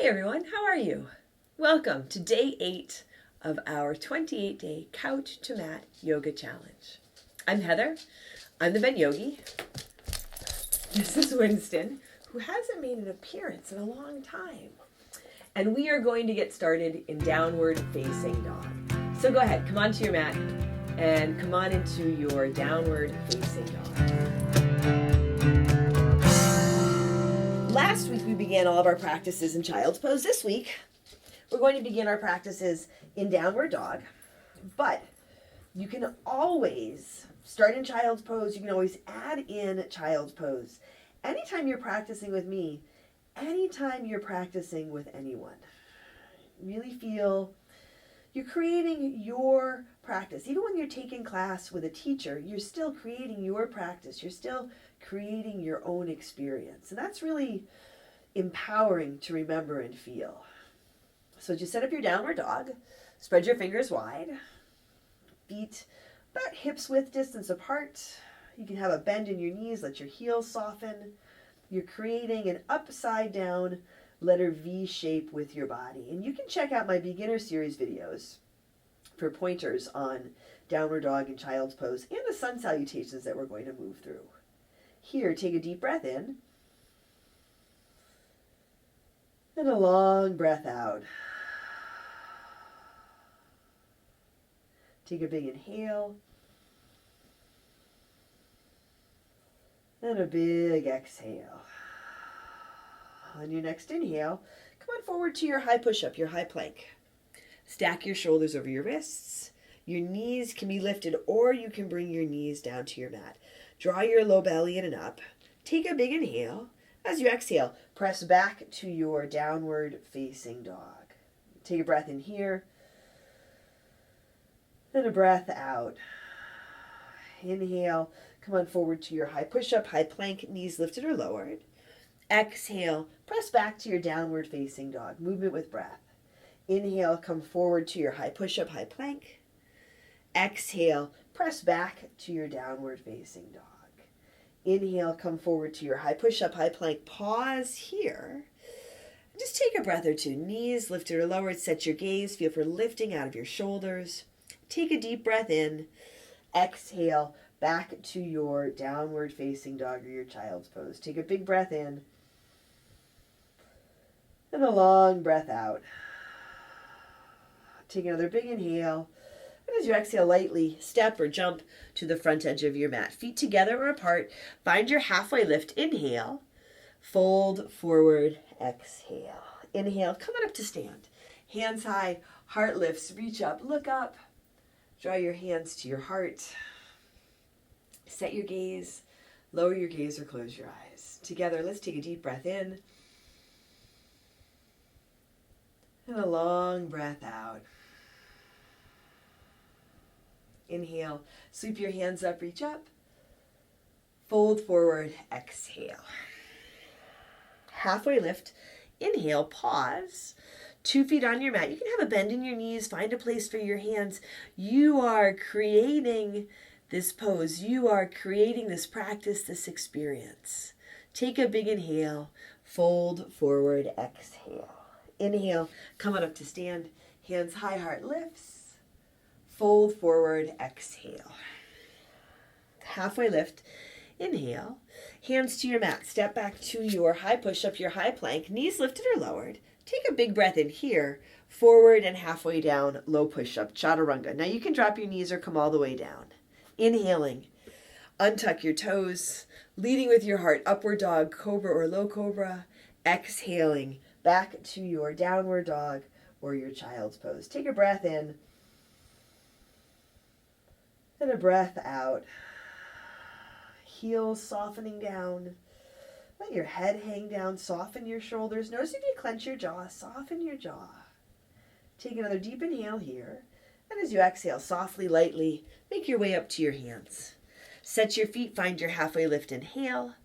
Hey everyone, how are you? Welcome to day 8 of our 28-day Couch to Mat Yoga Challenge. I'm Heather. I'm the Ben Yogi. This is Winston, who hasn't made an appearance in a long time. And we are going to get started in downward facing dog. So go ahead, come onto your mat and come on into your downward facing dog. Last week we began all of our practices in child's pose. This week we're going to begin our practices in downward dog, but you can always start in child's pose. You can always add in child's pose. Anytime you're practicing with me, anytime you're practicing with anyone, really feel you're creating your practice. Even when you're taking class with a teacher, you're still creating your practice. You're still creating your own experience. And that's really empowering to remember and feel. So just set up your downward dog, spread your fingers wide, feet about hips width distance apart. You can have a bend in your knees, let your heels soften. You're creating an upside down letter V shape with your body. And you can check out my beginner series videos for pointers on downward dog and child's pose and the sun salutations that we're going to move through. Here, take a deep breath in and a long breath out. Take a big inhale and a big exhale. On your next inhale, come on forward to your high push-up, your high plank. Stack your shoulders over your wrists. Your knees can be lifted, or you can bring your knees down to your mat. Draw your low belly in and up. Take a big inhale. As you exhale, press back to your downward facing dog. Take a breath in here and a breath out. Inhale, come on forward to your high push-up, high plank, knees lifted or lowered. Exhale, press back to your downward facing dog. Movement with breath. Inhale, come forward to your high push-up, high plank. Exhale, press back to your downward facing dog. Inhale, come forward to your high push-up, high plank. Pause here. Just take a breath or two. Knees lifted or lowered. Set your gaze. Feel for lifting out of your shoulders. Take a deep breath in. Exhale, back to your downward facing dog or your child's pose. Take a big breath in and a long breath out. Take another big inhale. And as you exhale, lightly step or jump to the front edge of your mat. Feet together or apart. Find your halfway lift. Inhale. Fold forward. Exhale. Inhale. Come on up to stand. Hands high. Heart lifts. Reach up. Look up. Draw your hands to your heart. Set your gaze. Lower your gaze or close your eyes. Together, let's take a deep breath in. And a long breath out. Inhale, sweep your hands up, reach up. Fold forward, exhale. Halfway lift, inhale, pause. 2 feet on your mat. You can have a bend in your knees, find a place for your hands. You are creating this pose. You are creating this practice, this experience. Take a big inhale, fold forward, exhale. Inhale, come on up to stand. Hands high, heart lifts. Fold forward, exhale. Halfway lift, inhale. Hands to your mat. Step back to your high push-up, your high plank. Knees lifted or lowered. Take a big breath in here. Forward and halfway down, low push-up, chaturanga. Now you can drop your knees or come all the way down. Inhaling, untuck your toes. Leading with your heart, upward dog, cobra or low cobra. Exhaling, back to your downward dog or your child's pose. Take a breath in. And a breath out. Heels softening down. Let your head hang down. Soften your shoulders. Notice if you clench your jaw, soften your jaw. Take another deep inhale here. And as you exhale, softly, lightly, make your way up to your hands. Set your feet. Find your halfway lift. Inhale.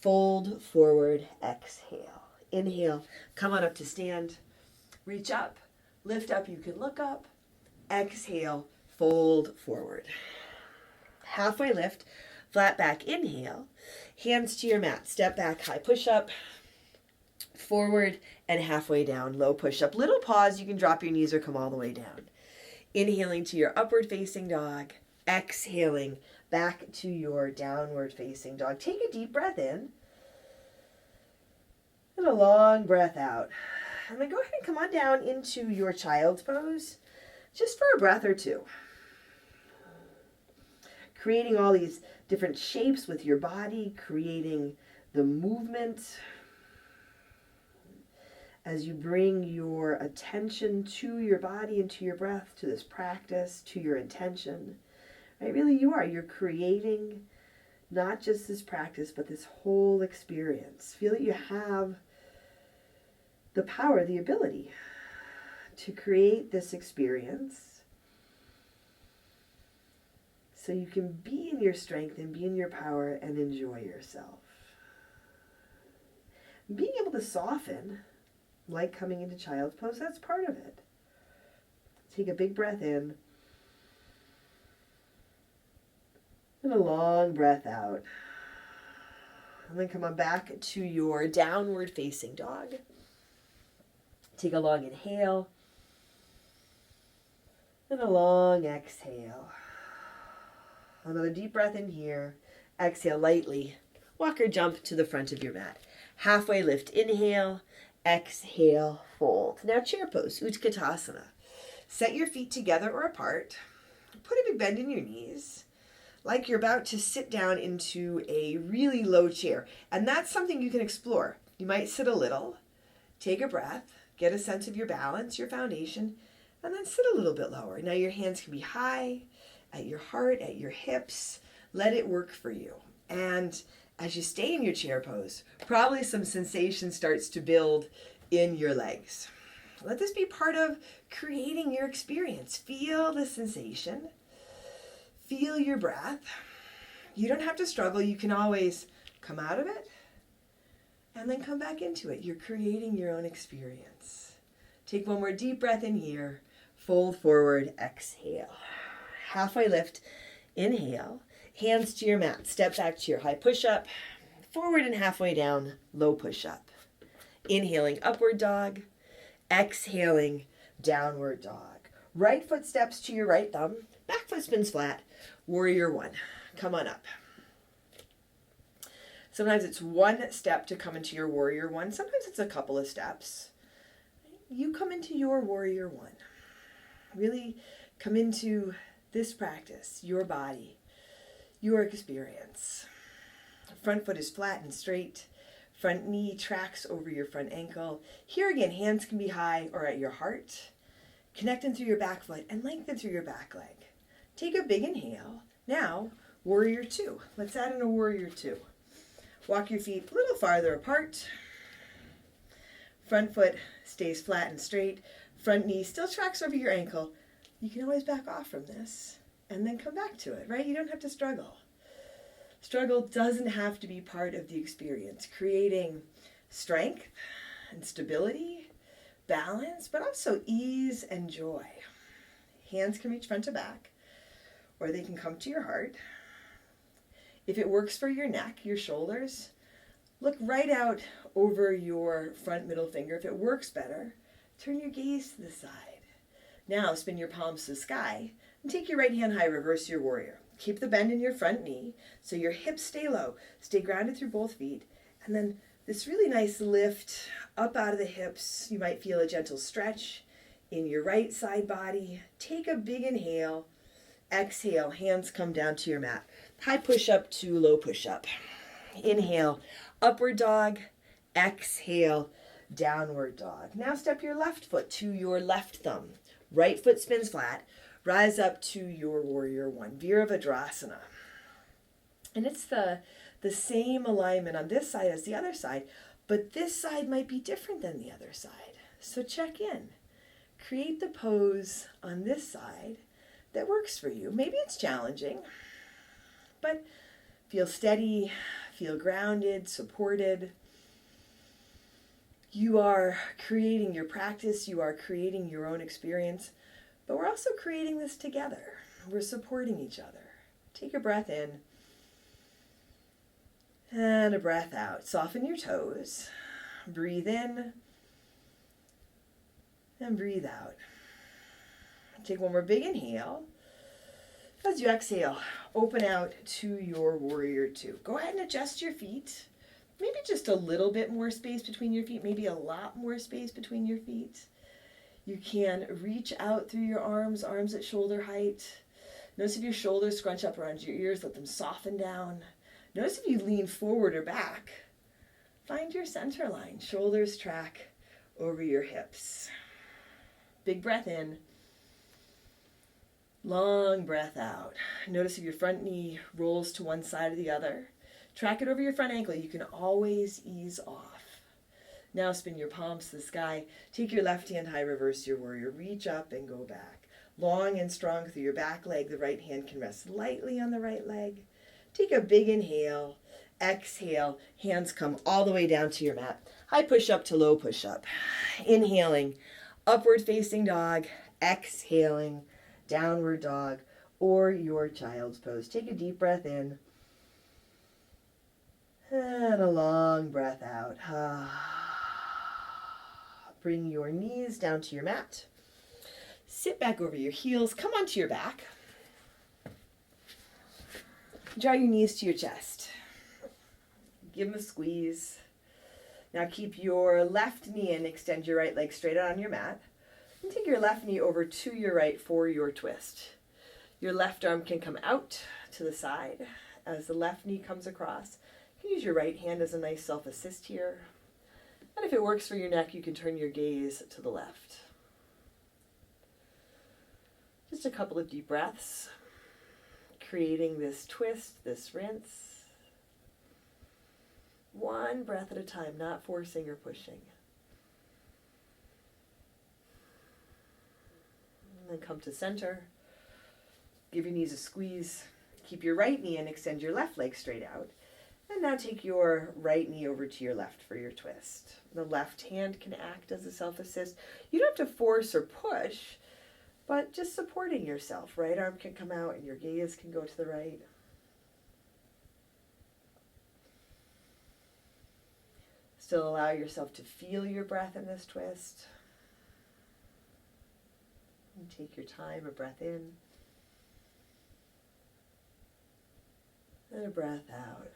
Fold forward. Exhale. Inhale. Come on up to stand. Reach up. Lift up. You can look up. Exhale. Fold forward. Halfway lift, flat back, inhale. Hands to your mat, step back, high push up. Forward and halfway down, low push-up. Little pause, you can drop your knees or come all the way down. Inhaling to your upward facing dog, exhaling back to your downward facing dog. Take a deep breath in and a long breath out. And then go ahead and come on down into your child's pose just for a breath or two. Creating all these different shapes with your body, creating the movement as you bring your attention to your body and to your breath, to this practice, to your intention. Right? Really, you're creating not just this practice, but this whole experience. Feel that you have the power, the ability to create this experience so you can be in your strength and be in your power and enjoy yourself. Being able to soften, like coming into child's pose, that's part of it. Take a big breath in and a long breath out. And then come on back to your downward facing dog. Take a long inhale and a long exhale. Another deep breath in here. Exhale lightly. Walk or jump to the front of your mat. Halfway lift, inhale. Exhale, fold. Now chair pose, Utkatasana. Set your feet together or apart. Put a big bend in your knees, like you're about to sit down into a really low chair. And that's something you can explore. You might sit a little, take a breath, get a sense of your balance, your foundation, and then sit a little bit lower. Now your hands can be high, at your heart, at your hips. Let it work for you. And as you stay in your chair pose, probably some sensation starts to build in your legs. Let this be part of creating your experience. Feel the sensation. Feel your breath. You don't have to struggle. You can always come out of it and then come back into it. You're creating your own experience. Take one more deep breath in here. Fold forward, exhale. Halfway lift, inhale. Hands to your mat. Step back to your high push-up. Forward and halfway down, low push-up. Inhaling, upward dog. Exhaling, downward dog. Right foot steps to your right thumb. Back foot spins flat. Warrior one. Come on up. Sometimes it's one step to come into your warrior one. Sometimes it's a couple of steps. You come into your warrior one. Really come into this practice, your body, your experience. Front foot is flat and straight. Front knee tracks over your front ankle. Here again, hands can be high or at your heart. Connecting through your back foot and lengthen through your back leg. Take a big inhale. Now, warrior two. Let's add in a warrior two. Walk your feet a little farther apart. Front foot stays flat and straight. Front knee still tracks over your ankle. You can always back off from this and then come back to it, right? You don't have to struggle. Struggle doesn't have to be part of the experience. Creating strength and stability, balance, but also ease and joy. Hands can reach front to back, or they can come to your heart. If it works for your neck, your shoulders, look right out over your front middle finger. If it works better, turn your gaze to the side. Now spin your palms to the sky and take your right hand high, reverse your warrior. Keep the bend in your front knee so your hips stay low. Stay grounded through both feet. And then this really nice lift up out of the hips. You might feel a gentle stretch in your right side body. Take a big inhale. Exhale, hands come down to your mat. High push-up to low push-up. Inhale, upward dog. Exhale, downward dog. Now step your left foot to your left thumb. Right foot spins flat. Rise up to your warrior one, Virabhadrasana. And it's the same alignment on this side as the other side, but this side might be different than the other side. So check in. Create the pose on this side that works for you. Maybe it's challenging, but feel steady, feel grounded, supported. You are creating your practice, you are creating your own experience, but we're also creating this together. We're supporting each other. Take a breath in and a breath out. Soften your toes. Breathe in And breathe out. Take one more big inhale. As you exhale, open out to your warrior two. Go ahead and adjust your feet. Maybe just a little bit more space between your feet, maybe a lot more space between your feet. You can reach out through your arms at shoulder height. Notice if your shoulders scrunch up around your ears, let them soften down. Notice if you lean forward or back. Find your center line, shoulders track over your hips. Big breath in. Long breath out. Notice if your front knee rolls to one side or the other. Track it over your front ankle. You can always ease off. Now spin your palms to the sky. Take your left hand high, reverse your warrior. Reach up and go back. Long and strong through your back leg. The right hand can rest lightly on the right leg. Take a big inhale. Exhale. Hands come all the way down to your mat. High push up to low push up. Inhaling. Upward facing dog. Exhaling. Downward dog or your child's pose. Take a deep breath in and a long breath out. Bring your knees down to your mat. Sit back over your heels. Come onto your back. Draw your knees to your chest. Give them a squeeze. Now keep your left knee in. Extend your right leg straight out on your mat. And take your left knee over to your right for your twist. Your left arm can come out to the side as the left knee comes across. You can use your right hand as a nice self-assist here. And if it works for your neck, you can turn your gaze to the left. Just a couple of deep breaths, creating this twist, this rinse. One breath at a time, not forcing or pushing. And come to center. Give your knees a squeeze. Keep your right knee in, extend your left leg straight out. And now take your right knee over to your left for your twist. The left hand can act as a self-assist. You don't have to force or push, but just supporting yourself. Right arm can come out and your gaze can go to the right. Still allow yourself to feel your breath in this twist. And take your time, a breath in, and a breath out.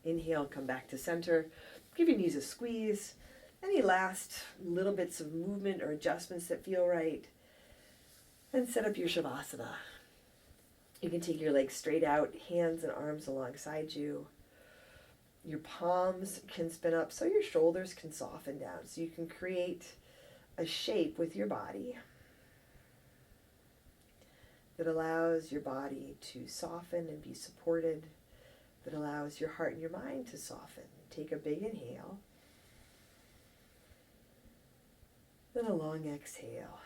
Inhale, come back to center. Give your knees a squeeze. Any last little bits of movement or adjustments that feel right. And set up your Shavasana. You can take your legs straight out, hands and arms alongside you. Your palms can spin up so your shoulders can soften down. So you can create a shape with your body that allows your body to soften and be supported, that allows your heart and your mind to soften. Take a big inhale, then a long exhale.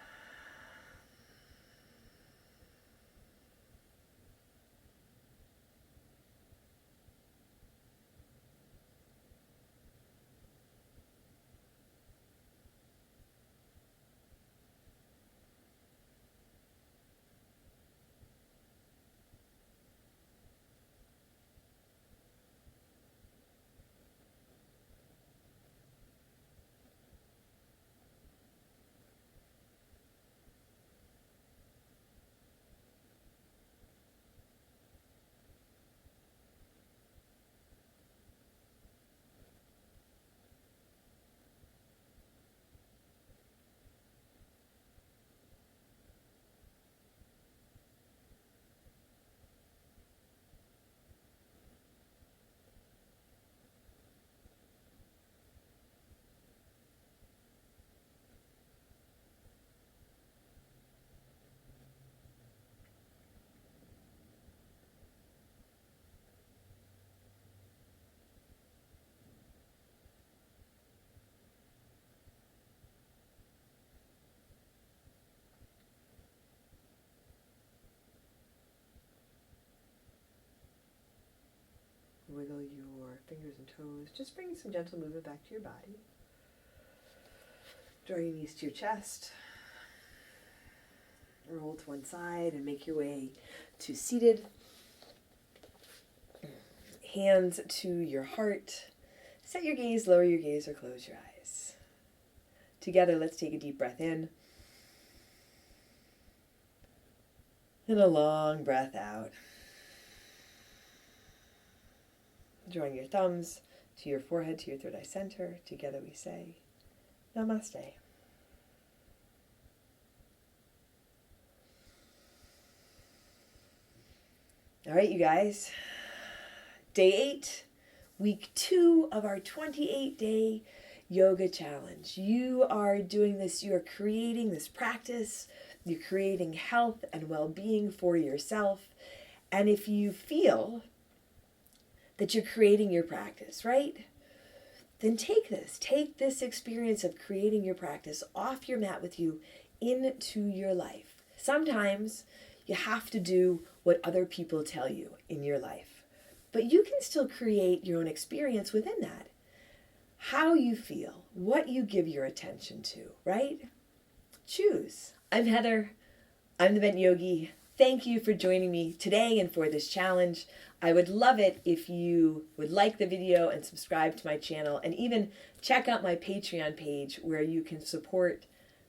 Wiggle your fingers and toes. Just bring some gentle movement back to your body. Draw your knees to your chest. Roll to one side and make your way to seated. Hands to your heart. Set your gaze, lower your gaze, or close your eyes. Together, let's take a deep breath in. And a long breath out. Drawing your thumbs to your forehead, to your third eye center. Together we say, Namaste. All right, you guys. Day 8, week 2 of our 28-day yoga challenge. You are doing this, you are creating this practice, you're creating health and well-being for yourself. And if you feel that you're creating your practice, right? Then take this experience of creating your practice off your mat with you into your life. Sometimes you have to do what other people tell you in your life, but you can still create your own experience within that. How you feel, what you give your attention to, right? Choose. I'm Heather. I'm the Bent Yogi. Thank you for joining me today and for this challenge. I would love it if you would like the video and subscribe to my channel, and even check out my Patreon page where you can support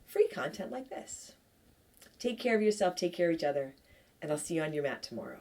free content like this. Take care of yourself, take care of each other, and I'll see you on your mat tomorrow.